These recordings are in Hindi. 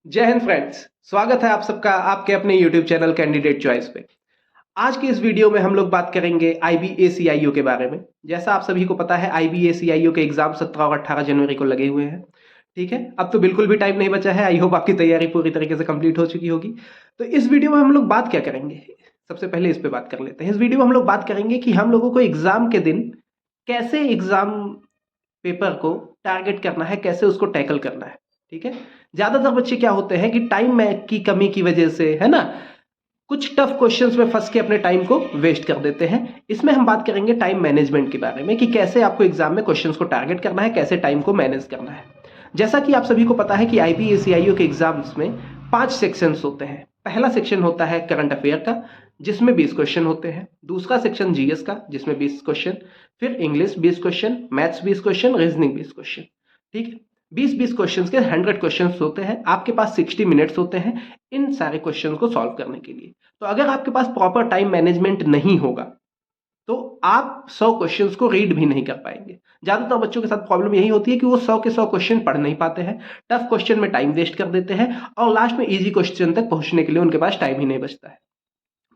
जय हिंद फ्रेंड्स। स्वागत है आप सबका आपके अपने YouTube चैनल कैंडिडेट चॉइस पे। आज की इस वीडियो में हम लोग बात करेंगे IBACIO के बारे में। जैसा आप सभी को पता है IBACIO के एग्जाम 17 और 18 जनवरी को लगे हुए हैं। ठीक है, अब तो बिल्कुल भी टाइम नहीं बचा है। आई होप आपकी तैयारी पूरी तरीके से कंप्लीट हो चुकी होगी। तो इस वीडियो में हम लोग बात क्या करेंगे, सबसे पहले इस पे बात कर लेते हैं। इस वीडियो में हम लोग बात करेंगे कि हम लोगों को एग्जाम के दिन कैसे एग्जाम पेपर को टारगेट करना है, कैसे उसको टैकल करना है। ठीक है, ज्यादातर बच्चे क्या होते हैं कि टाइम में की कमी की वजह से, है ना, कुछ टफ क्वेश्चंस में फंस के अपने टाइम को वेस्ट कर देते हैं। इसमें हम बात करेंगे टाइम मैनेजमेंट के बारे में कि कैसे आपको एग्जाम में क्वेश्चंस को टारगेट करना है, कैसे टाइम को मैनेज करना है। जैसा कि आप सभी को पता है कि IBACIO के एग्जाम्स में 5 सेक्शंस होते हैं। पहला सेक्शन होता है करंट अफेयर का, जिसमें 20 क्वेश्चन होते हैं। दूसरा सेक्शन GS का, जिसमें 20 क्वेश्चन। फिर English 20 question, maths 20 question, reasoning 20 question. ठीक है, 20-20 क्वेश्चंस के 100 क्वेश्चंस होते हैं। आपके पास 60 मिनट्स होते हैं इन सारे क्वेश्चंस को सॉल्व करने के लिए। तो अगर आपके पास प्रॉपर टाइम मैनेजमेंट नहीं होगा तो आप 100 क्वेश्चंस को रीड भी नहीं कर पाएंगे। ज्यादातर बच्चों के साथ प्रॉब्लम यही होती है कि वो 100 के 100 क्वेश्चन पढ़ नहीं पाते हैं, टफ क्वेश्चन में टाइम वेस्ट कर देते हैं और लास्ट में इजी क्वेश्चन तक पहुंचने के लिए उनके पास टाइम ही नहीं बचता है।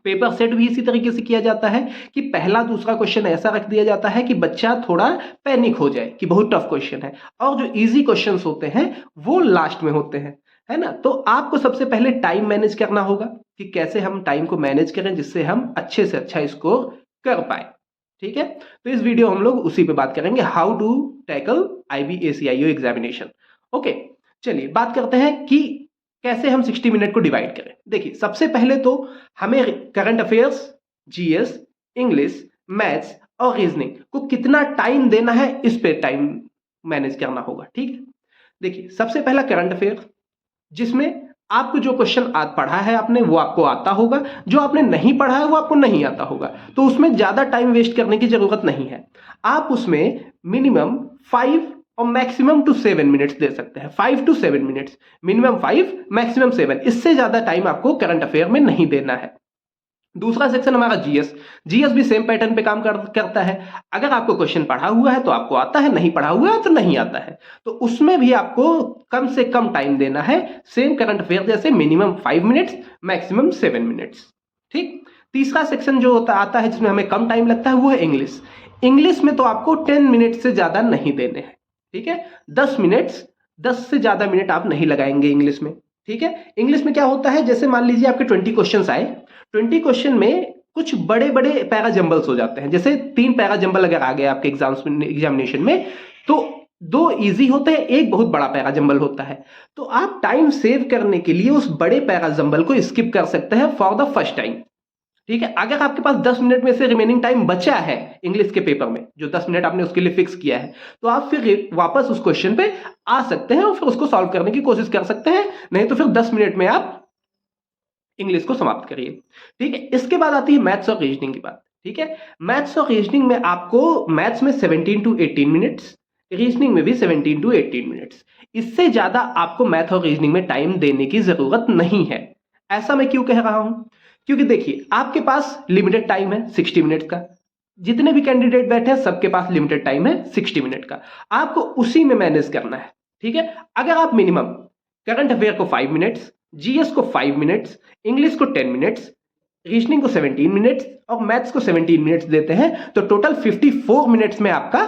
पेपर सेट भी इसी तरीके से किया जाता है कि पहला दूसरा क्वेश्चन ऐसा रख दिया जाता है कि बच्चा थोड़ा पैनिक हो जाए कि बहुत टफ क्वेश्चन है, और जो इजी क्वेश्चंस होते हैं वो लास्ट में होते हैं, है ना। तो आपको सबसे पहले टाइम मैनेज करना होगा कि कैसे हम टाइम को मैनेज करें जिससे हम अच्छे से अच्छा स्कोर कर पाए। ठीक है, तो इस वीडियो हम लोग उसी पे बात करेंगे, how to tackle IBACIO examination. Okay, चलिए बात करते हैं कि कैसे हम 60 मिनट को डिवाइड करें। देखिए, सबसे पहले तो हमें current affairs, GS, English, maths और रीजनिंग को कितना टाइम देना है इस पे टाइम मैनेज करना होगा। ठीक है, देखिए सबसे पहला करंट अफेयर, जिसमें आपको जो क्वेश्चन आज पढ़ा है आपने वो आपको आता होगा, जो आपने नहीं पढ़ा है वो आपको नहीं आता होगा। तो उसमें ज्यादा टाइम वेस्ट करने की जरूरत नहीं है। आप उसमें मिनिमम 5 और मैक्सिमम टू 7 मिनट्स दे सकते हैं। 5 to 7 मिनट्स, मिनिमम 5 मैक्सिमम 7, इससे ज्यादा टाइम आपको करंट अफेयर में नहीं देना है। दूसरा सेक्शन हमारा GS भी सेम पैटर्न पे काम करता है। अगर आपको क्वेश्चन पढ़ा हुआ है तो आपको आता है, नहीं पढ़ा हुआ है तो नहीं आता है। तो उसमें भी आपको कम से कम टाइम देना है, सेम करंट अफेयर जैसे, मिनिमम 5 मिनट्स मैक्सिमम 7 मिनट्स। ठीक, तीसरा सेक्शन जो आता है जिसमें हमें कम टाइम लगता है वो है इंग्लिश। इंग्लिश में तो आपको 10 मिनट से ज्यादा नहीं देने हैं। ठीक है, 10 मिनट्स, 10 से ज्यादा मिनट आप नहीं लगाएंगे इंग्लिश में। ठीक है, इंग्लिश में क्या होता है, जैसे मान लीजिए आपके 20 क्वेश्चन आए, 20 क्वेश्चन में कुछ बड़े बड़े पैरा जंबल्स हो जाते हैं। जैसे 3 पैरा जंबल अगर आ गए आपके एग्जामिनेशन में तो 2 इजी होते हैं, एक बहुत बड़ा पैरा जंबल होता है। तो आप टाइम सेव करने के लिए उस बड़े पैरा जंबल को स्किप कर सकते हैं फॉर द फर्स्ट टाइम। ठीक है, अगर आपके पास 10 मिनट में से रिमेनिंग टाइम बचा है इंग्लिश के पेपर में, जो 10 मिनट आपने उसके लिए फिक्स किया है, तो आप फिर वापस उस क्वेश्चन पे आ सकते हैं और फिर उसको सॉल्व करने की कोशिश कर सकते हैं। नहीं तो फिर 10 मिनट में आप इंग्लिश को समाप्त करिए। ठीक है, इसके बाद आती है मैथ्स और रीजनिंग की बात। ठीक है, मैथ्स और रीजनिंग में आपको मैथ्स में 17 to 18 मिनट्स, रीजनिंग में भी 17 to 18 मिनट्स। इससे ज्यादा आपको मैथ और रीजनिंग में टाइम देने की जरूरत नहीं है। ऐसा मैं क्यों कह रहा हूं, क्योंकि देखिए आपके पास लिमिटेड टाइम है 60 मिनट का। जितने भी कैंडिडेट बैठे हैं सबके पास लिमिटेड टाइम है 60 मिनट का, आपको उसी में मैनेज करना है। ठीक है, अगर आप मिनिमम करंट अफेयर को 5 मिनट्स, GS को 5 मिनट्स, इंग्लिश को 10 मिनट्स, रीजनिंग को 17 मिनट्स और मैथ्स को 17 मिनट्स देते हैं तो टोटल 54 मिनट्स में आपका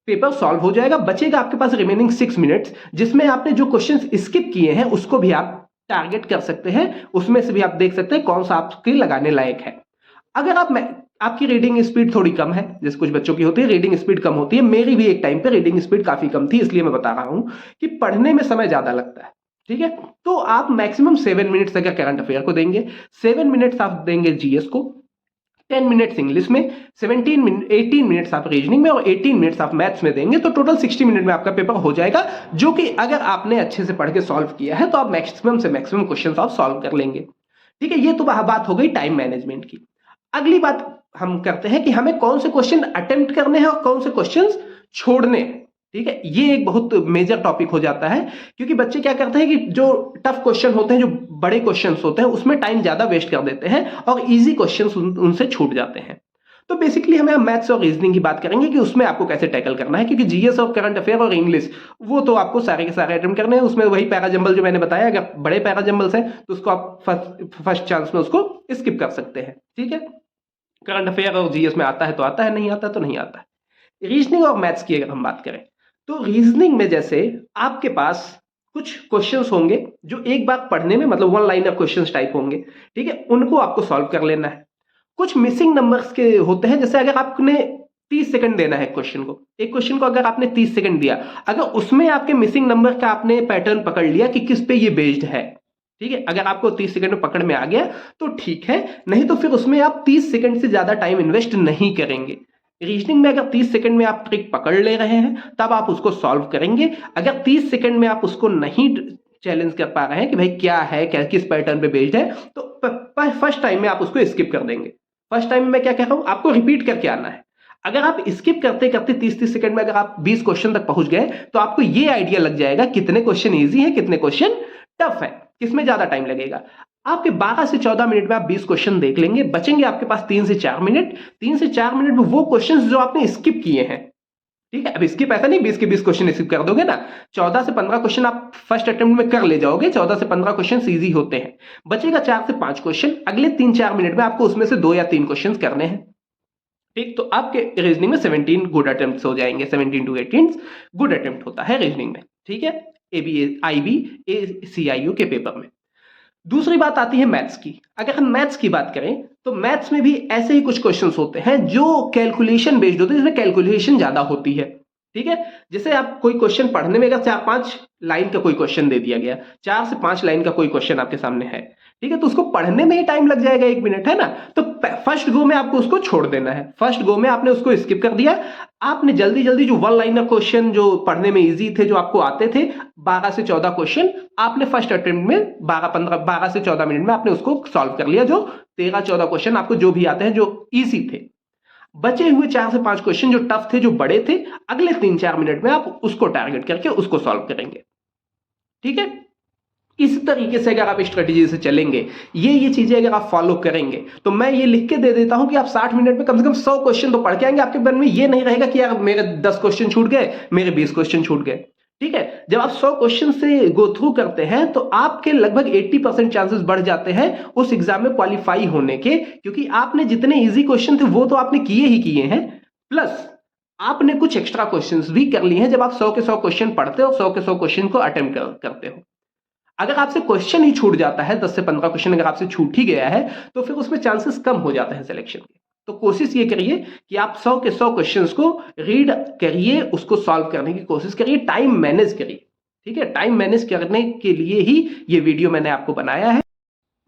पेपर सॉल्व हो जाएगा। बचेगा आपके पास रिमेनिंग 6 मिनट्स, जिसमें आपने जो क्वेश्चंस स्किप किए हैं उसको भी आप टारगेट कर सकते हैं। उसमें से भी आप देख सकते हैं कौन सा आपके लगाने लायक है। अगर आपकी रीडिंग स्पीड थोड़ी कम है, जैसे कुछ बच्चों की होती है रीडिंग स्पीड कम होती है, मेरी भी एक टाइम पे रीडिंग स्पीड काफी कम थी, इसलिए मैं बता रहा हूं कि पढ़ने में समय ज्यादा लगता है। ठीक है, तो आप मैक्सिमम 7 मिनट्स अगर करंट अफेयर को देंगे, 7 मिनट्स आप देंगे GS को, 10 मिनट्स इंग्लिश में, 18 मिनट्स आप रीजनिंग में और 18 मिनट्स आप मैथ्स में देंगे, तो टोटल 60 मिनट में आपका पेपर हो जाएगा। जो कि अगर आपने अच्छे से पढ़ के सॉल्व किया है तो आप मैक्सिमम से मैक्सिमम क्वेश्चन आप सॉल्व कर लेंगे। ठीक है, ये तो बात हो गई टाइम मैनेजमेंट की। अगली बात हम करते हैं कि हमें कौन से क्वेश्चन अटेम्प्ट करने हैं और कौन से क्वेश्चन छोड़ने हैं। ठीक है, ये एक बहुत मेजर टॉपिक हो जाता है, क्योंकि बच्चे क्या करते हैं कि जो टफ क्वेश्चन होते हैं, जो बड़े क्वेश्चन होते हैं, उसमें टाइम ज्यादा वेस्ट कर देते हैं और इजी क्वेश्चन उनसे छूट जाते हैं। तो बेसिकली हम यहाँ मैथ्स और रीजनिंग की बात करेंगे कि उसमें आपको कैसे टैकल करना है, क्योंकि जीएस और करंट अफेयर और इंग्लिश वो तो आपको सारे के सारे अटेम्प्ट करने हैं। उसमें वही पैराजंबल जो मैंने बताया, अगर बड़े पैराजंबल्स हैं तो उसको आप फर्स्ट चांस में उसको स्किप कर सकते हैं, ठीक है। करंट अफेयर और जीएस में आता है तो आता है, नहीं आता तो नहीं आता है। रीजनिंग और मैथ्स की अगर हम बात करें तो रीजनिंग में जैसे आपके पास कुछ क्वेश्चंस होंगे जो एक बार पढ़ने में मतलब वन लाइनर क्वेश्चंस टाइप होंगे, ठीक है, उनको आपको सॉल्व कर लेना है। कुछ मिसिंग नंबर्स के होते हैं, जैसे अगर आपने 30 सेकंड देना है क्वेश्चन को, एक क्वेश्चन को अगर आपने 30 सेकंड दिया, अगर उसमें आपके मिसिंग नंबर का आपने पैटर्न पकड़ लिया कि किस पे ये बेस्ड है, ठीक है, अगर आपको 30 सेकंड में पकड़ में आ गया तो ठीक है, नहीं तो फिर उसमें आप 30 सेकंड से ज्यादा टाइम इन्वेस्ट नहीं करेंगे। रीजनिंग में अगर 30 सेकंड में आप ट्रिक पकड़ ले रहे हैं तब आप उसको सॉल्व करेंगे। अगर 30 सेकंड में आप उसको नहीं चैलेंज कर पा रहे हैं कि भाई क्या है, क्या किस पैटर्न पे बेस्ड है, तो फर्स्ट टाइम में आप उसको स्किप कर देंगे। फर्स्ट टाइम में मैं क्या कह रहा हूं, आपको रिपीट करके आना है। अगर आप स्किप करते करते 30-30 सेकंड में अगर आप 20 क्वेश्चन तक पहुंच गए तो आपको ये आइडिया लग जाएगा कितने क्वेश्चन इजी है, कितने क्वेश्चन टफ है, किसमें ज्यादा टाइम लगेगा। आपके 12 से 14 मिनट में आप 20 क्वेश्चन देख लेंगे, बचेंगे आपके पास 3 से 4 मिनट। 3 से 4 मिनट में वो क्वेश्चंस जो आपने स्किप किए हैं, ठीक है, अब स्किप ऐसा नहीं 20 के 20 क्वेश्चन स्किप कर दोगे ना, 14 से 15 क्वेश्चन आप फर्स्ट अटेम्प्ट में कर ले जाओगे। 14 से 15 क्वेश्चन इजी होते हैं, बचेगा 4 से 5 क्वेश्चन। अगले 3-4 मिनट में आपको उसमें से 2 या 3 क्वेश्चन करने हैं, ठीक। तो आपके रीजनिंग में 17 गुड अटेम्प्ट हो जाएंगे, 17 to 18 गुड अटेम्प्ट होता है रीजनिंग में, ठीक है, IBACIU के पेपर में। दूसरी बात आती है मैथ्स की। अगर हम मैथ्स की बात करें तो मैथ्स में भी ऐसे ही कुछ क्वेश्चंस होते हैं जो कैलकुलेशन बेस्ड होते हैं, जिसमें कैलकुलेशन ज्यादा होती है, ठीक है। जैसे आप कोई क्वेश्चन पढ़ने में अगर 4-5 लाइन का कोई क्वेश्चन दे दिया गया, 4 से 5 लाइन का कोई क्वेश्चन आपके सामने है, ठीक है, तो उसको पढ़ने में ही टाइम लग जाएगा 1 मिनट, है ना। तो फर्स्ट गो में आपको उसको छोड़ देना है, फर्स्ट गो में आपने उसको स्किप कर दिया। आपने जल्दी जल्दी जो वन लाइनर क्वेश्चन जो पढ़ने में इजी थे, जो आपको आते थे, 12 से 14 क्वेश्चन आपने फर्स्ट अटेम्प्ट में 12 से 14 मिनट में आपने उसको सॉल्व कर लिया। जो 13-14 क्वेश्चन आपको जो भी आते हैं जो इजी थे, बचे हुए 4 से 5 क्वेश्चन जो टफ थे, जो बड़े थे, अगले 3-4 मिनट में आप उसको टारगेट करके उसको सॉल्व करेंगे, ठीक है। इस तरीके से अगर आप स्ट्रेटेजी से चलेंगे, ये चीजें अगर आप फॉलो करेंगे, तो मैं ये लिख के दे देता हूं कि आप 60 मिनट में कम से कम 100 क्वेश्चन तो पढ़ के आएंगे। आपके मन में ये नहीं रहेगा कि यार मेरे 10 क्वेश्चन छूट गए, मेरे 20 क्वेश्चन छूट गए, ठीक है। जब आप 100 क्वेश्चन से गो थ्रू करते हैं तो आपके लगभग 80% चांसेस बढ़ जाते हैं उस एग्जाम में क्वालिफाई होने के, क्योंकि आपने जितने इजी क्वेश्चन थे वो तो आपने किए ही किए हैं, प्लस आपने कुछ एक्स्ट्रा क्वेश्चंस भी कर लिए हैं जब आप 100 के 100 क्वेश्चन पढ़ते हो, 100 के 100 क्वेश्चन को अटेम्प्ट करते हो। अगर आपसे क्वेश्चन ही छूट जाता है, 10 से 15 क्वेश्चन अगर आपसे छूट ही गया है, तो फिर उसमें चांसेस कम हो जाते हैं सिलेक्शन के। तो कोशिश ये करिए कि आप 100 के 100 क्वेश्चंस को रीड करिए, उसको सॉल्व करने की कोशिश करिए, टाइम मैनेज करिए, ठीक है। टाइम मैनेज करने के लिए ही ये वीडियो मैंने आपको बनाया है।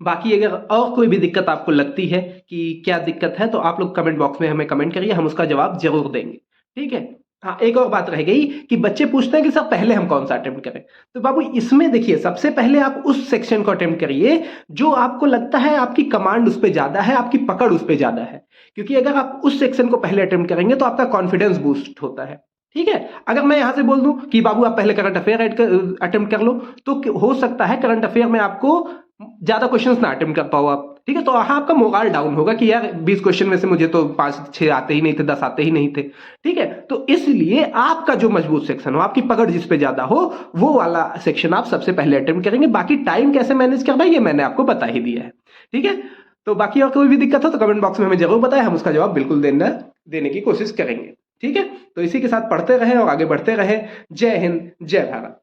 बाकी अगर और कोई भी दिक्कत आपको लगती है कि क्या दिक्कत है, तो आप लोग कमेंट बॉक्स में हमें कमेंट करिए, हम उसका जवाब जरूर देंगे, ठीक है। हाँ, एक और बात रह गई कि बच्चे पूछते हैं कि सर पहले हम कौन सा अटेम्प्ट करें। तो बाबू इसमें देखिए, सबसे पहले आप उस सेक्शन को अटेम्प्ट करिए जो आपको लगता है आपकी कमांड उस पर ज्यादा है, आपकी पकड़ उस पर ज्यादा है, क्योंकि अगर आप उस सेक्शन को पहले अटेम्प्ट करेंगे तो आपका कॉन्फिडेंस बूस्ट होता है, ठीक है। अगर मैं यहां से बोल दूं कि बाबू आप पहले करंट अफेयर अटेम्प्ट कर लो, तो हो सकता है करंट अफेयर में आपको ज्यादा क्वेश्चंस ना अटेम्प्ट कर पाओ आप, ठीक है। तो वहां आपका मोरल डाउन होगा कि यार 20 क्वेश्चन में से मुझे तो 5-6 आते ही नहीं थे, 10 आते ही नहीं थे, ठीक है। तो इसलिए आपका जो मजबूत सेक्शन हो, आपकी पकड़ जिस पे ज्यादा हो, वो वाला सेक्शन आप सबसे पहले अटेम्प्ट करेंगे। बाकी टाइम कैसे मैनेज करना है ये मैंने आपको बता ही दिया है, ठीक है। तो बाकी और कोई भी दिक्कत हो तो कमेंट बॉक्स में हमें जरूर बताएं, हम उसका जवाब बिल्कुल देने की कोशिश करेंगे, ठीक है। तो इसी के साथ पढ़ते रहें और आगे बढ़ते रहें। जय हिंद, जय भारत।